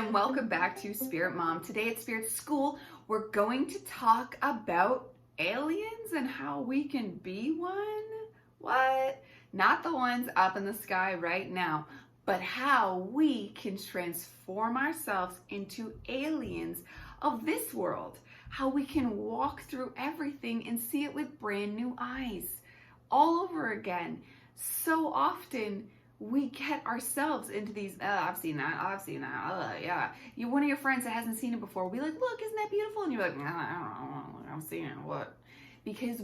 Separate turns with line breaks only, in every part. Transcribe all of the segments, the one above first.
and welcome back to Spirit Mom. Today at Spirit School, we're going to talk about aliens and how we can be one. What? Not the ones up in the sky right now, but how we can transform ourselves into aliens of this world. How we can walk through everything and see it with brand new eyes all over again. So often, we get ourselves into these, I've seen that, yeah. One of your friends that hasn't seen it before, we like, look, isn't that beautiful? And you're like, nah, I don't know, I'm seeing it, what? Because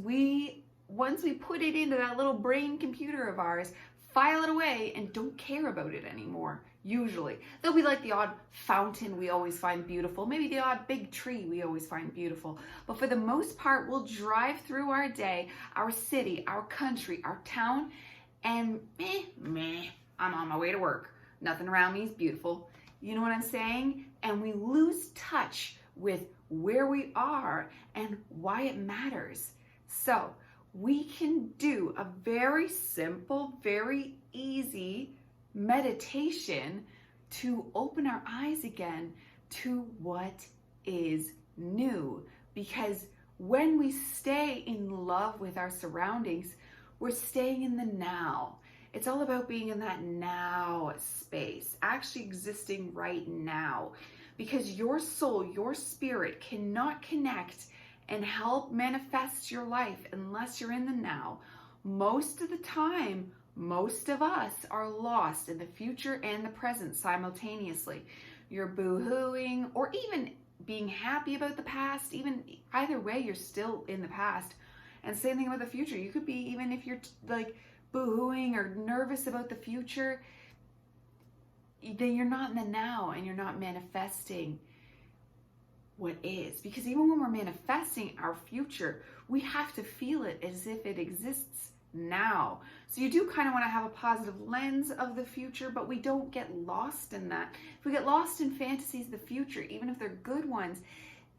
once we put it into that little brain computer of ours, file it away and don't care about it anymore, usually. There'll be like the odd fountain we always find beautiful, maybe the odd big tree we always find beautiful. But for the most part, we'll drive through our day, our city, our country, our town, and I'm on my way to work. Nothing around me is beautiful. You know what I'm saying? And we lose touch with where we are and why it matters. So we can do a very simple, very easy meditation to open our eyes again to what is new. Because when we stay in love with our surroundings, we're staying in the now. It's all about being in that now space, actually existing right now. Because your soul, your spirit cannot connect and help manifest your life unless you're in the now. Most of the time, most of us are lost in the future and the present simultaneously. You're boo-hooing or even being happy about the past. Even either way, you're still in the past. And same thing about the future. You could be, even if you're like boo-hooing or nervous about the future, then you're not in the now and you're not manifesting what is. Because even when we're manifesting our future, we have to feel it as if it exists now. So you do kind of want to have a positive lens of the future, but we don't get lost in that. If we get lost in fantasies of the future, even if they're good ones,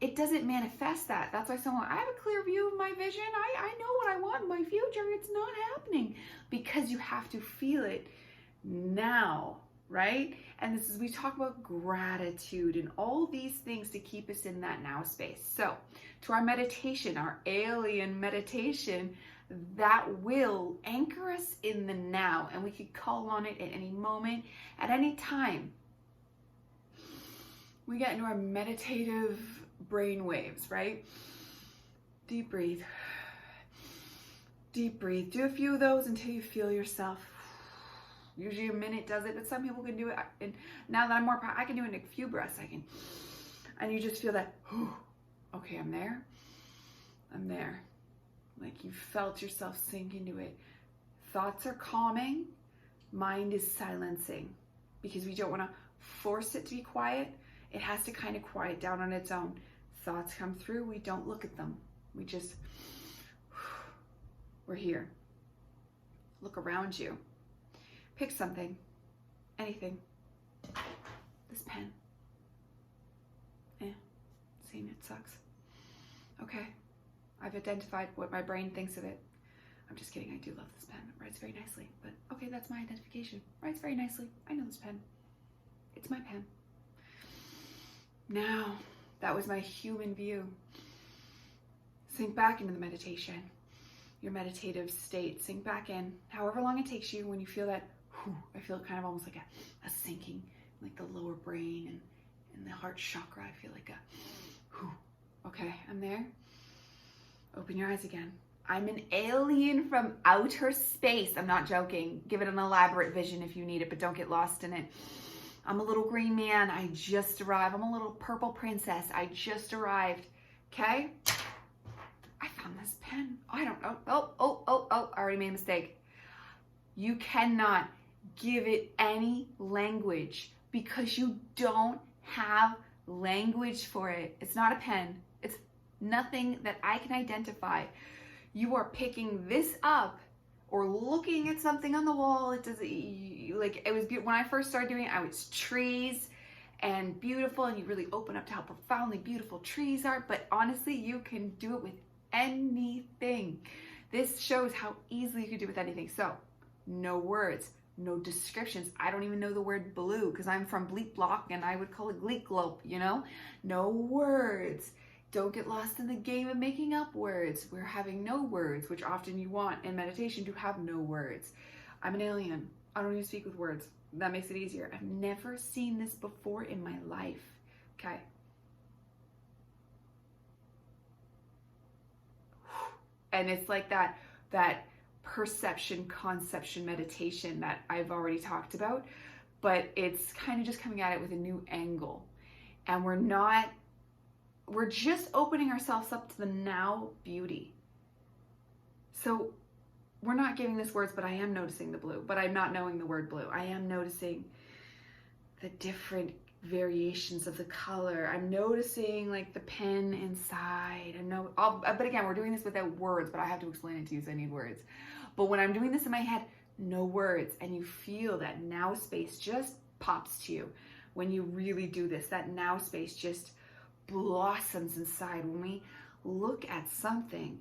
it doesn't manifest that. That's why someone, I have a clear view of my vision. I know what I want in my future. It's not happening because you have to feel it now, right? And this is, we talk about gratitude and all these things to keep us in that now space. So to our meditation, our alien meditation, that will anchor us in the now, and we could call on it at any moment, at any time. We get into our meditative brain waves, right? Deep breathe. Deep breathe. Do a few of those until you feel yourself. Usually a minute does it, but some people can do it. And now that I'm more, I can do it in a few breaths. And you just feel that, okay, I'm there. I'm there. Like you felt yourself sink into it. Thoughts are calming. Mind is silencing because we don't want to force it to be quiet. It has to kind of quiet down on its own. Thoughts come through, we don't look at them. We just, we're here. Look around you. Pick something, anything. This pen. Seeing it sucks. Okay, I've identified what my brain thinks of it. I'm just kidding, I do love this pen. It writes very nicely, but okay, that's my identification. Writes very nicely. I know this pen. It's my pen. Now, that was my human view. Sink back into the meditation, your meditative state. Sink back in, however long it takes you. When you feel that, I feel kind of almost like a sinking, like the lower brain and the heart chakra. I feel like okay, I'm there. Open your eyes again. I'm an alien from outer space. I'm not joking. Give it an elaborate vision if you need it, but don't get lost in it. I'm a little green man. I just arrived. I'm a little purple princess. I just arrived. Okay? I found this pen. I don't know. I already made a mistake. You cannot give it any language because you don't have language for it. It's not a pen. It's nothing that I can identify. You are picking this up or looking at something on the wall. It does, like, it was when I first started doing it, I was trees and beautiful, and you really open up to how profoundly beautiful trees are. But honestly, you can do it with anything. This shows how easily you can do it with anything. So no words, no descriptions. I don't even know the word blue because I'm from Bleep Block and I would call it Gleeklope, you know? No words. Don't get lost in the game of making up words. We're having no words, which often you want in meditation to have no words. I'm an alien. I don't even speak with words. That makes it easier. I've never seen this before in my life. Okay. And it's like that perception, conception meditation that I've already talked about, but it's kind of just coming at it with a new angle. And we're just opening ourselves up to the now beauty. So we're not giving this words, but I am noticing the blue, but I'm not knowing the word blue. I am noticing the different variations of the color. I'm noticing like the pen inside. But again, we're doing this without words, but I have to explain it to you, so I need words. But when I'm doing this in my head, no words, and you feel that now space just pops to you. When you really do this, that now space just blossoms inside. When we look at something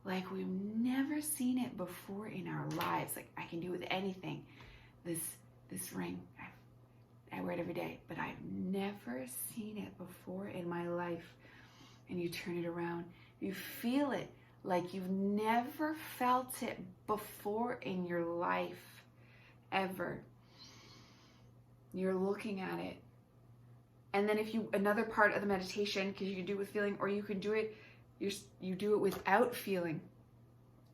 like we've never seen it before in our lives, like I can do with anything. This ring, I wear it every day, but I've never seen it before in my life. And you turn it around, you feel it like you've never felt it before in your life, ever. You're looking at it. And then another part of the meditation, because you can do it with feeling, or you can do it, you do it without feeling.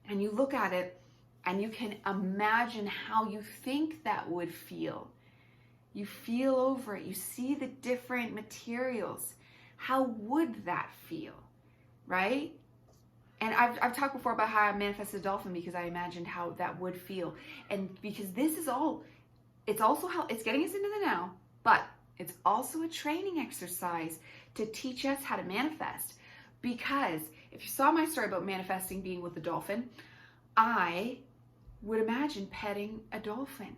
And you look at it and you can imagine how you think that would feel. You feel over it, you see the different materials. How would that feel, right? And I've talked before about how I manifested a dolphin because I imagined how that would feel. And because this is all, it's also how it's getting us into the now, but it's also a training exercise to teach us how to manifest. Because if you saw my story about manifesting being with the dolphin, I would imagine petting a dolphin.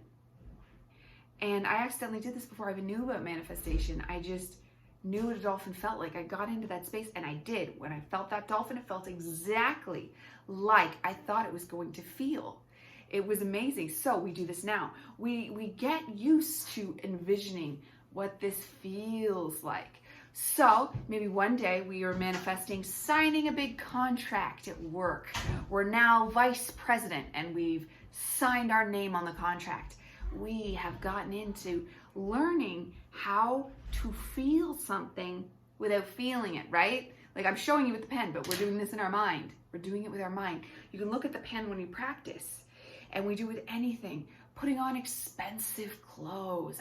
And I accidentally did this before I even knew about manifestation. I just knew what a dolphin felt like. I got into that space and I did. When I felt that dolphin, it felt exactly like I thought it was going to feel. It was amazing. So we do this now. We get used to envisioning what this feels like. So maybe one day we are manifesting signing a big contract at work. We're now vice president and we've signed our name on the contract. We have gotten into learning how to feel something without feeling it, right? Like I'm showing you with the pen, but we're doing this in our mind. We're doing it with our mind. You can look at the pen when you practice, and we do it with anything. Putting on expensive clothes.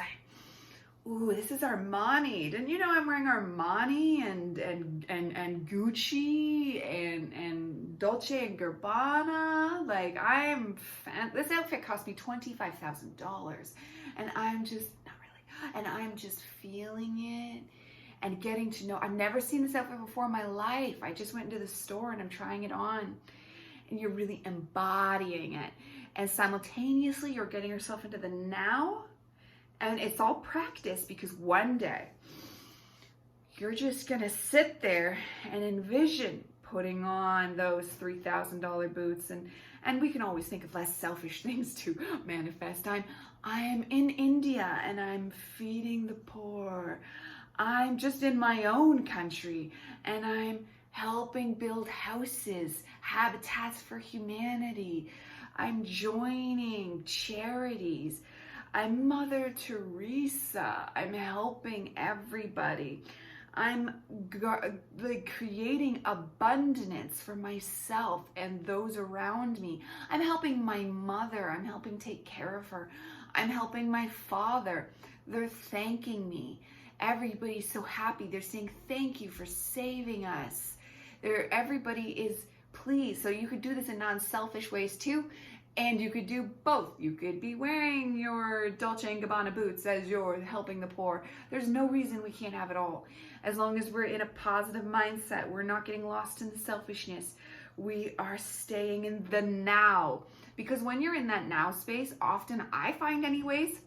Ooh, this is Armani. Didn't you know I'm wearing Armani and Gucci and Dolce & Gabbana? Like this outfit cost me $25,000 and I'm just, not really, and I'm just feeling it and getting to know. I've never seen this outfit before in my life. I just went into the store and I'm trying it on, and you're really embodying it. And simultaneously you're getting yourself into the now. And it's all practice, because one day you're just going to sit there and envision putting on those $3,000 boots. And we can always think of less selfish things to manifest. I'm in India and I'm feeding the poor. I'm just in my own country and I'm helping build houses, habitats for humanity. I'm joining charities. I'm Mother Teresa. I'm helping everybody. I'm creating abundance for myself and those around me. I'm helping my mother. I'm helping take care of her. I'm helping my father. They're thanking me. Everybody's so happy. They're saying thank you for saving us. Everybody is pleased. So you could do this in non-selfish ways too. And you could do both. You could be wearing your Dolce & Gabbana boots as you're helping the poor. There's no reason we can't have it all. As long as we're in a positive mindset, we're not getting lost in the selfishness. We are staying in the now. Because when you're in that now space, often I find anyways,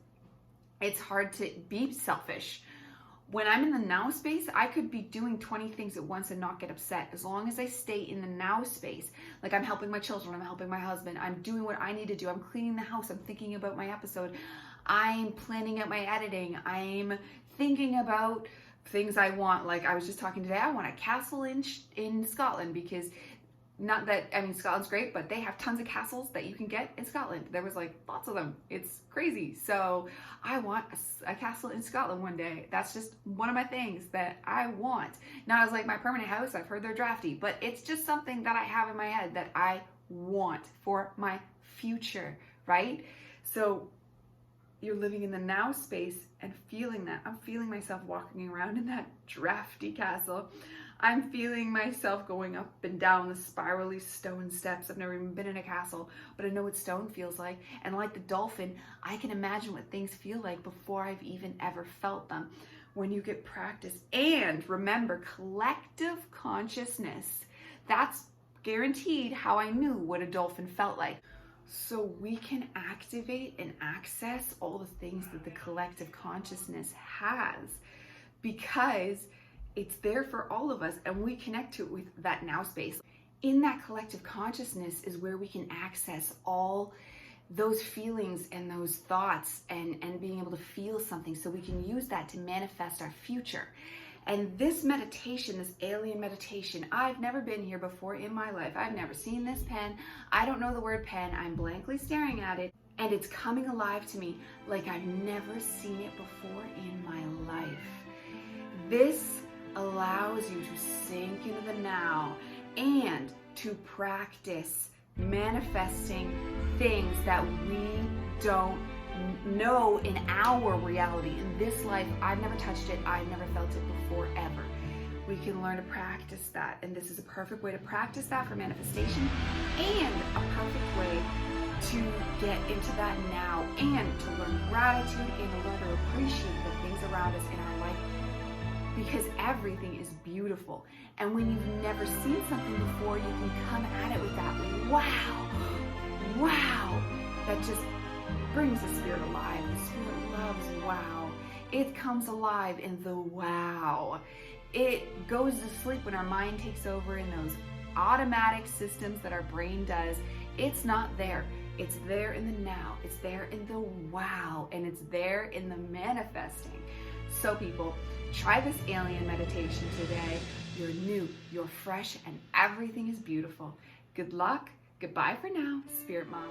it's hard to be selfish. When I'm in the now space, I could be doing 20 things at once and not get upset, as long as I stay in the now space. Like, I'm helping my children, I'm helping my husband, I'm doing what I need to do, I'm cleaning the house, I'm thinking about my episode, I'm planning out my editing, I'm thinking about things I want. Like, I was just talking today, I want a castle in Scotland, because not that, I mean, Scotland's great, but they have tons of castles that you can get in Scotland. There was like lots of them. It's crazy. So I want a castle in Scotland one day. That's just one of my things that I want. Not as like my permanent house, I've heard they're drafty, but it's just something that I have in my head that I want for my future, right? So you're living in the now space and feeling that. I'm feeling myself walking around in that drafty castle. I'm feeling myself going up and down the spirally stone steps. I've never even been in a castle, but I know what stone feels like. And like the dolphin, I can imagine what things feel like before I've even ever felt them. When you get practice, and remember, collective consciousness, that's guaranteed how I knew what a dolphin felt like. So we can activate and access all the things that the collective consciousness has, because it's there for all of us, and we connect to it with that now space. In that collective consciousness is where we can access all those feelings and those thoughts and being able to feel something, so we can use that to manifest our future. And this meditation, this alien meditation, I've never been here before in my life. I've never seen this pen. I don't know the word pen. I'm blankly staring at it, and it's coming alive to me like I've never seen it before in my life. This allows you to sink into the now and to practice manifesting things that we don't know in our reality. In this life, I've never touched it, I've never felt it before, ever. We can learn to practice that, and this is a perfect way to practice that for manifestation, and a perfect way to get into that now, and to learn gratitude, and to learn to appreciate the things around us in our life, because everything is beautiful. And when you've never seen something before, you can come at it with that wow, that just brings the spirit alive. The spirit loves wow. It comes alive in the wow. It goes to sleep when our mind takes over in those automatic systems that our brain does. It's not there. It's there in the now. It's there in the wow. And it's there in the manifesting. So people, try this alien meditation today. You're new, you're fresh, and everything is beautiful. Good luck. Goodbye for now, Spirit Mom.